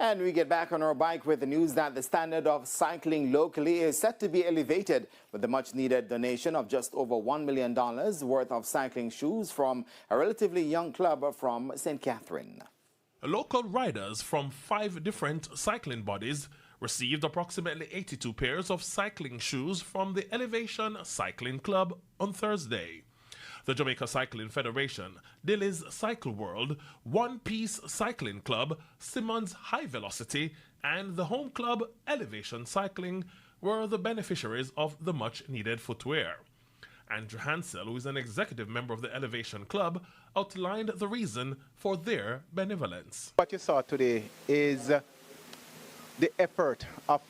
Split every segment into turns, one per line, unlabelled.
And we get back on our bike with the news that the standard of cycling locally is set to be elevated with the much-needed donation of just over $1 million worth of cycling shoes from a relatively young club from St. Catherine.
Local riders from 5 different cycling bodies received approximately 82 pairs of cycling shoes from the Elevation Cycling Club on Thursday. The Jamaica Cycling Federation, Dilly's Cycle World, One Piece Cycling Club, Simmons High Velocity, and the home club Elevation Cycling were the beneficiaries of the much-needed footwear. Andrew Hansel, who is an executive member of the Elevation Club, outlined the reason for their benevolence.
What you saw today is the effort of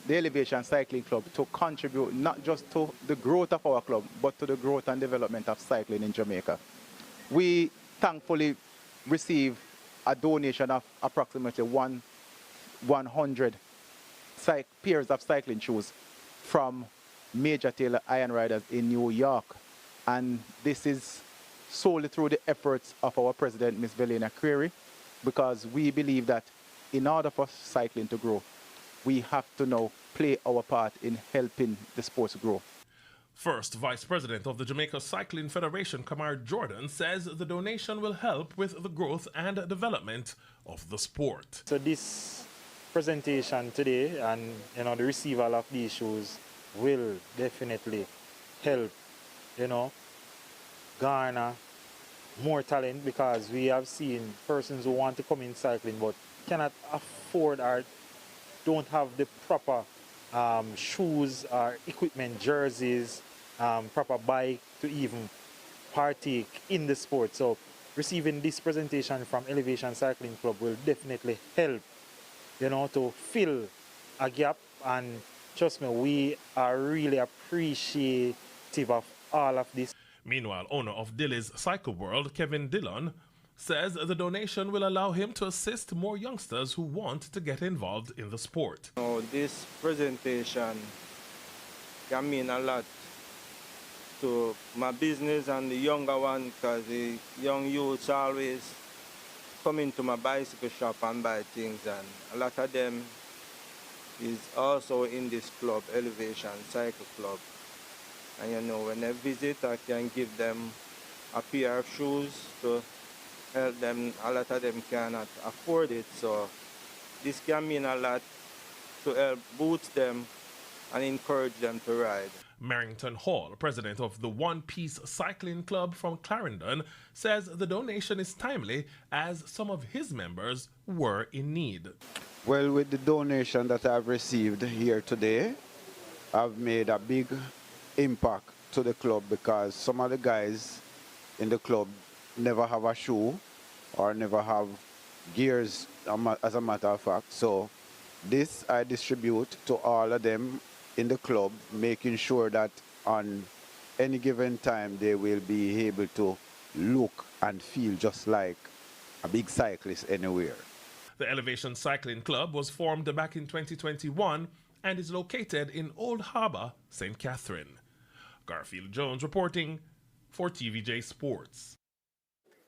the Elevation Cycling Club to contribute not just to the growth of our club, but to the growth and development of cycling in Jamaica. We thankfully received a donation of approximately 100 pairs of cycling shoes from Major Taylor Iron Riders in New York. And this is solely through the efforts of our president, Ms. Velena Creary, because we believe that in order for cycling to grow, we have to now play our part in helping the sport grow.
First Vice President of the Jamaica Cycling Federation, Kamar Jordan, says the donation will help with the growth and development of the sport.
So this presentation today and the receival of these shoes will definitely help, garner more talent, because we have seen persons who want to come in cycling but cannot afford or don't have the proper shoes or equipment, jerseys, proper bike to even partake in the sport. So receiving this presentation from Elevation Cycling Club will definitely help, to fill a gap. And trust me, we are really appreciative of all of this.
Meanwhile, owner of Dilly's Cycle World, Kevin Dillon, says the donation will allow him to assist more youngsters who want to get involved in the sport.
This presentation can mean a lot to my business and the younger one, because the young youths always come into my bicycle shop and buy things, and a lot of them is also in this club, Elevation Cycle Club. And when they visit, I can give them a pair of shoes to help them. A lot of them cannot afford it, so this can mean a lot to help boost them and encourage them to ride.
Merrington Hall, president of the One Piece Cycling Club from Clarendon, says the donation is timely as some of his members were in need.
Well, with the donation that I've received here today, I've made a big impact to the club, because some of the guys in the club never have a shoe or never have gears, as a matter of fact. So this I distribute to all of them in the club, making sure that on any given time they will be able to look and feel just like a big cyclist anywhere.
The Elevation Cycling Club was formed back in 2021 and is located in Old Harbour, St. Catherine. Garfield Jones reporting for TVJ Sports.